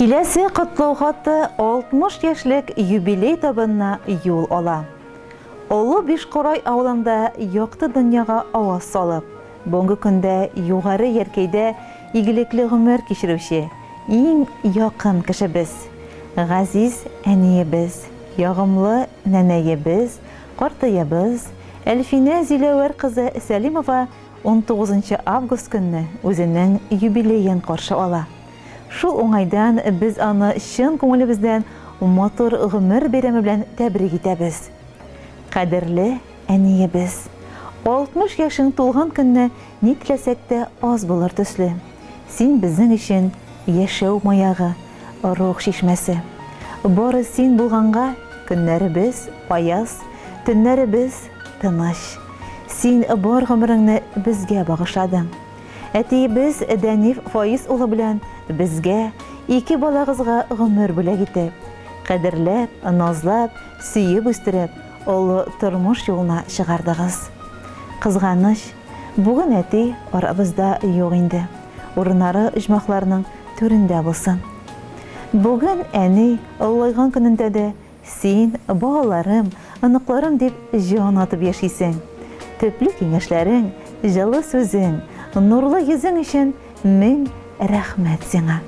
Киләсе котлау хаты 60 яшьлек юбилей табынына юл ала. Олы Бишкорай авылында якты дөньяга аваз салып, бүгенге көндә югары яркәйдә игелекле гомер кичерүче иң якын кешебез, газиз әниебез, ягымлы нәнәебез, картаебыз Әлфинә Зиләвәр кызы Сәлимова 19 август көнне үзенең юбилеен каршы ала. Шул уңайдан без аны чын күңелебездән матур гомер бәйрәме белән тәбрик итәбез. Кадерле әниебез, 60 яшың тулган көнне ни теләсәк тә аз булыр төсле. Син безнең өчен яшәү маягы, рух шишмәсе. Бары син булганга көннәребез аяз, төннәребез тыныч. Син бар гомереңне безгә багышладың. Әтиебез Дәниф Фаиз улы белән безгә, ике балагызга гомер бүләк итеп, кадерләп, назлап, сөеп үстереп, олы тормыш юлына чыгардыгыз. Кызганыч, бүген әти арабызда юк инде. Урыннары оҗмахларның түрендә булсын. Бүген әни олайган көнендә дә син, балаларым, аныкларым дип җан атып яшисең. Төпле киңәшләрең, җылы сүзең, нурлы йөзең өчен мең рәхмәт сиңа.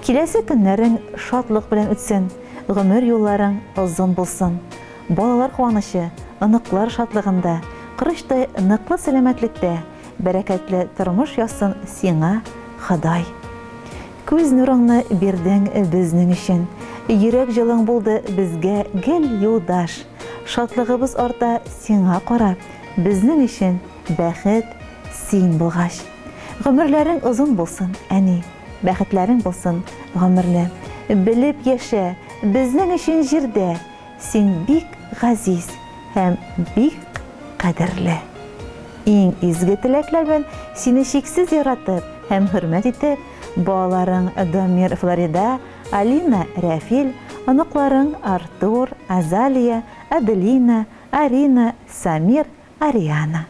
Киләсе көннәрең шатлык белән үтсен, гомер юлларың озын булсын. Балалар куанышы, аныклар шатлыгында, кырыштай ныклы сәламәтлектә, бәрәкәтле тормыш ясын сиңа, Ходай. Күз нурыңны бирдең безнең өчен, йөрәк җылың булды безгә гел юлдаш. Шатлыгыбыз арта сиңа карап, безнең өчен бәхет син булгач. Гомерләрең озын булсын, әни, бәхетләрең булсын, гомерле. Белеп яшә, безнең өчен җирдә, син бик газиз һәм бик кадерле. Иң изге теләкләр белән сине чиксез яратып һәм хөрмәт итеп, балаларың Дамир Флорида, Алина Рәфил, аныкларың Артур, Азалия, Аделина, Арина, Самир, Ариана.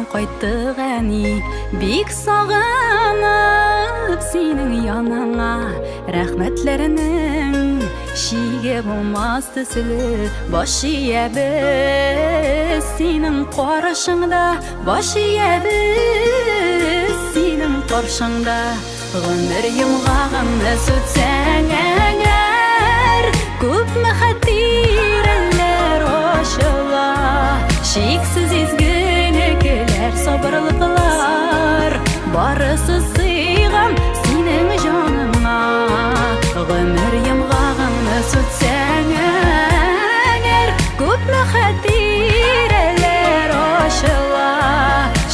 Кайттык әни, бик сагынып синең яныңа. Рәхмәтләренең шиге булмас төсле, баш иябез синең карашыңда, баш иябез синең каршыңда. Гомер йомгагыңны сүтсәң әгәр, күпме хәтирәләр ачыла, чиксез изгелекләр, сабырлыклар, барысы сыйган синең җаныңа. Гомер йомгагыңны сүтсәң әгәр, күпме хәтирәләр ачыла,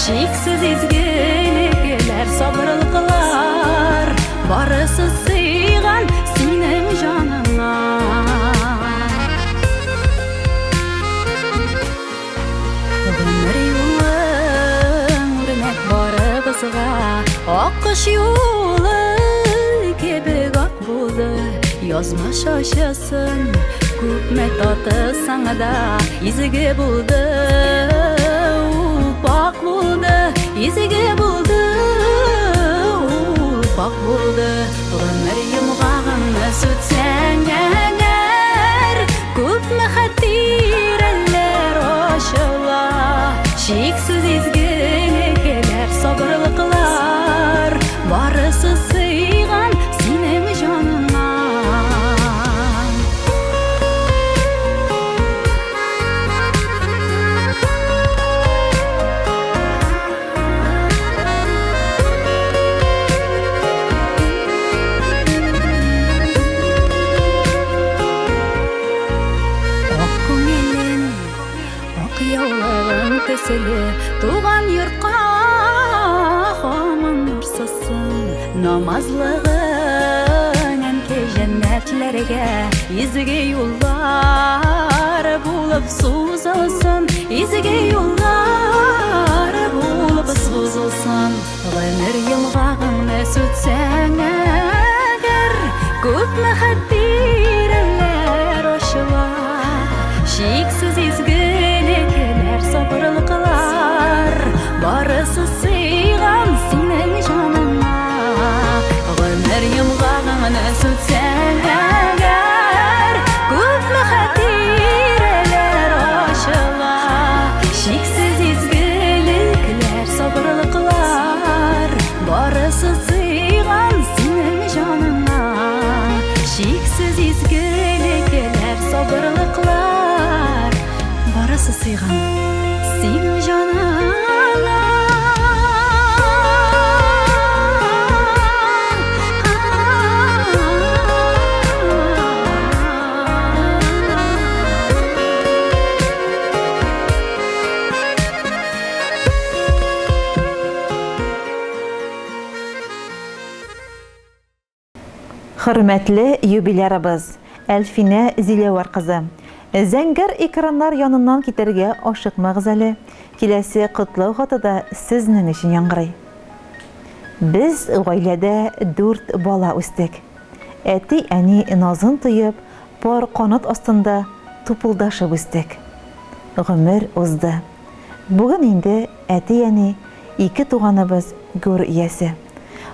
чиксез изгелекләр, сабырлыклар, барысы сыйган синең җаныңа. Аккош юлы кебек ак булды, язмыш ачасын, күпме таты саңада изге булды, ул пак булды, изге булды, ул пак булды. Гомер йомгагыңны сүтсәң әгәр, күпме хәтирәләр ачыла, чиксез изгелекләр, сабырлыклар, барысы сыйган синең җаныңа. Ак күңелең, ак яулыгың төсле, туган йортка хамын нурсысын, намазлыгың әнкәй Cənnətlərə izgə yollar bulub suzulsun, izgə yollar bulub suzulsun. Ömür yılğağını sütsəng əgər, күпме хәтирәләр ошыла. Шексіз изгелекләр, сабырлыклар, барысы сыйган синең җаныңа. Гомер йомгагыңны сүтсәң әгәр, күпме хәтирәләр ошыла. Шексіз изгелекләр, сабырлыклар, барысы сыйган синең җаныңа. Шексіз изгелекләр, сабырлыклар, барысы сыйган синең җаныңа. Хөрмәтле юбилярыбыз, Әлфинә Зиләвар кызы. Зәңгәр экраннар яныннан китәргә ашыкмагыз әле. Киләсе котлау хаты да сезнең өчен яңгырый. Без гаиләдә 4 бала үстек. Әти, әни назын тоеп, пар канат астында тупылдашып үстек. Гомер узды. Бүген инде әти, әни 2 туганыбыз гүр иясе.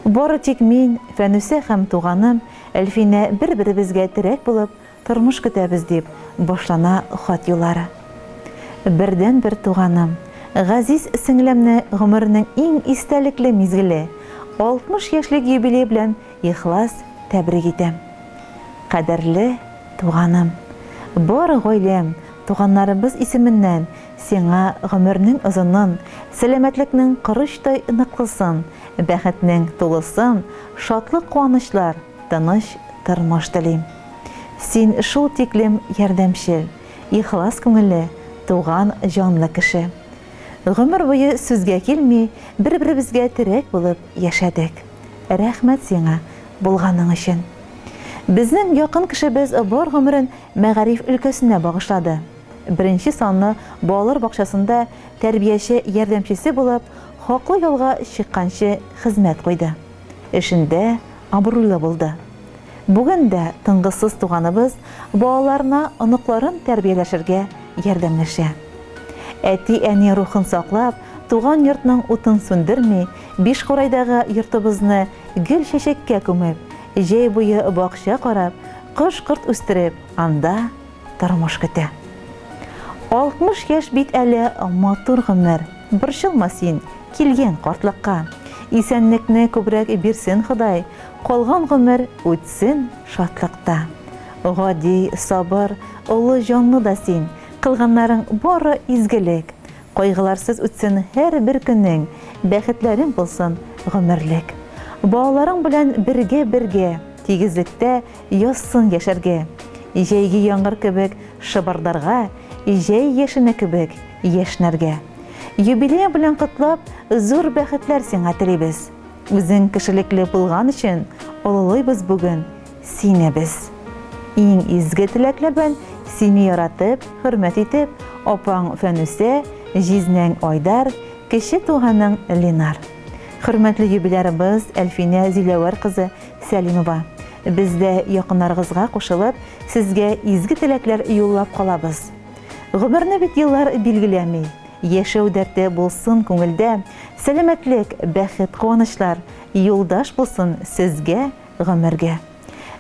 Бары тик мин, Фәнүсә һәм туганым Әлфинә бер-беребезгә терәк булып, тормыш көтәбез дип башлана хат юллары. Бердән-бер туганым, Газиз сеңлемне гомернең иң истәлекле мизгеле, 60 яшьлек юбилей белән ихлас тәбрик итәм. Кадерле туганым, бар гаиләм, туганнарыбыз исеменнән сиңа гомернең озынын, сәламәтлекнең кырыштай ныклысын, бәхетнең тулысын, шатлык куанычлар, тыныч тормыш телим. Син шул тиклем ярдәмчел, ихлас күңелле, туган җанлы кеше. Гомер буе сүзгә килми, бер-беребезгә терәк булып яшәдек. Рәхмәт сиңа булганың өчен. Безнең якын кешебез бар гомерен мәгариф өлкәсенә багышлады. Беренче санлы балалар бакчасында тәрбияче ярдәмчесе булып, хаклы ялга чыкканчы хезмәт куйды. Эшендә абруйлы булды. Бүген дә тынгысыз туганыбыз балаларына оныкларын тәрбияләшергә ярдәмләшә. Әти, әни рухын саклап, туган йортның утын сүндерми, Бишкурайдагы йортыбызны гөл чәчәккә күмеп, җәй буе бакча карап, кош-корт үстереп, анда тормыш көтә. 60 яшь бит әле матур гомер. Борчылма син килгән картлыкка. Исәнлекне күбрәк бирсен Ходай, калган гомер үтсен шатлыкта. Гади, сабыр, улы җанлы да син, кылганнарың бары изгелек. Кайгыларсыз үтсен һәр бер көнең, бәхетләрең булсын гомерлек. Балаларың белән бергә, тигезлектә язсын яшәргә. Җәйге яңгыр кебек шыбырдарга, җәй яшене кебек яшнәргә. Юбилей белән котлап, зур бәхетләр сиңа телибез. Үзең кешелекле булган өчен олылыйбыз бүген сине без. Иң изге теләкләр белән сине яратып, хөрмәт итеп, апаң Фәнүсә, җизнәң Айдар, кеше туганың Ленар. Хөрмәтле юбилярыбыз Әлфинә Зиләвар кызы Сәлимова. Без дә якыннарыгызга кушылып, сезгә изге теләкләр юллап калабыз. Гомерне бит еллар билгеләми. Яшәү дәрте булсын күңелдә, сәламәтлек, бәхет, куанычлар, юлдаш булсын сезгә, гомергә.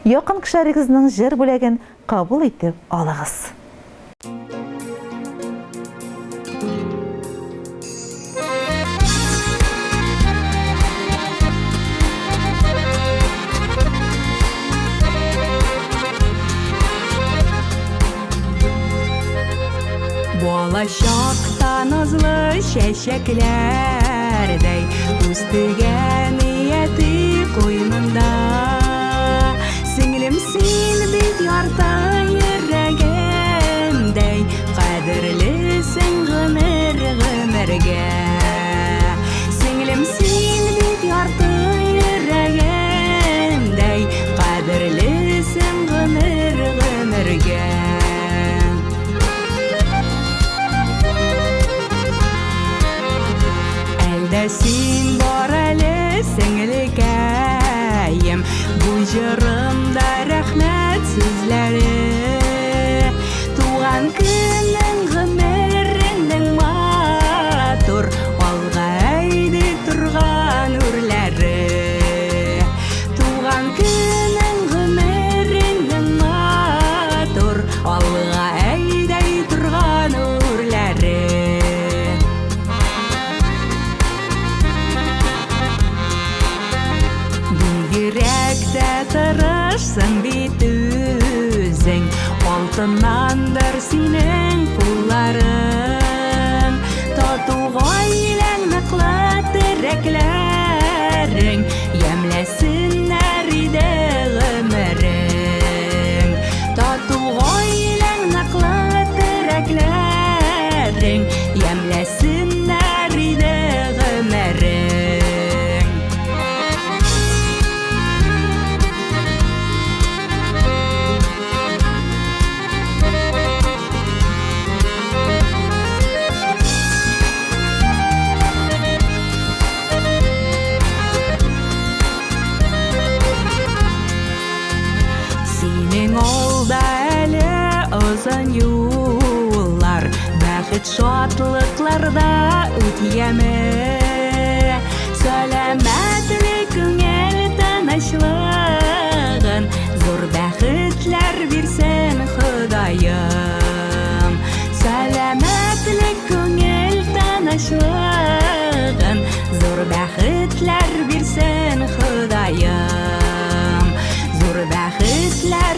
Якын кешеләрегезнең җыр бүләген кабул итеп алыгыз. Болашакта назлы чәчәкләрдәй үстегән нияти куйнында. Сеңлем син бит ярта йөрәгемдәй, кадерлесең гомергә. Сеңлем син бит ярта йөрәгемдәй, кадерлесең жырымда рәхмәт сүзләре. Туган көнең гомереңнең матур, алга әйди торган үрләре. Туган көнең гомереңнең матур, алга әйди торган үрләре. Бигрәк тә тырышсың бит үзең, алтыннандыр синең кулларың. Тату гаиләң ныклы терәкләрең, ямьләсеннәр иде гомерең. Тату гаиләң ныклы терәкләрең, ямьләсеннәр иде гомерең. Синең алда әле озын юллар, бәхет шатлыкларда үтәме. Сәламәтлек күңел тынычлыгын, зур бәхетләр бирсен Ходаем. Сәламәтлек күңел тынычлыгын, зур бәхетләр бирсен Ходаем. Зур бәхетләр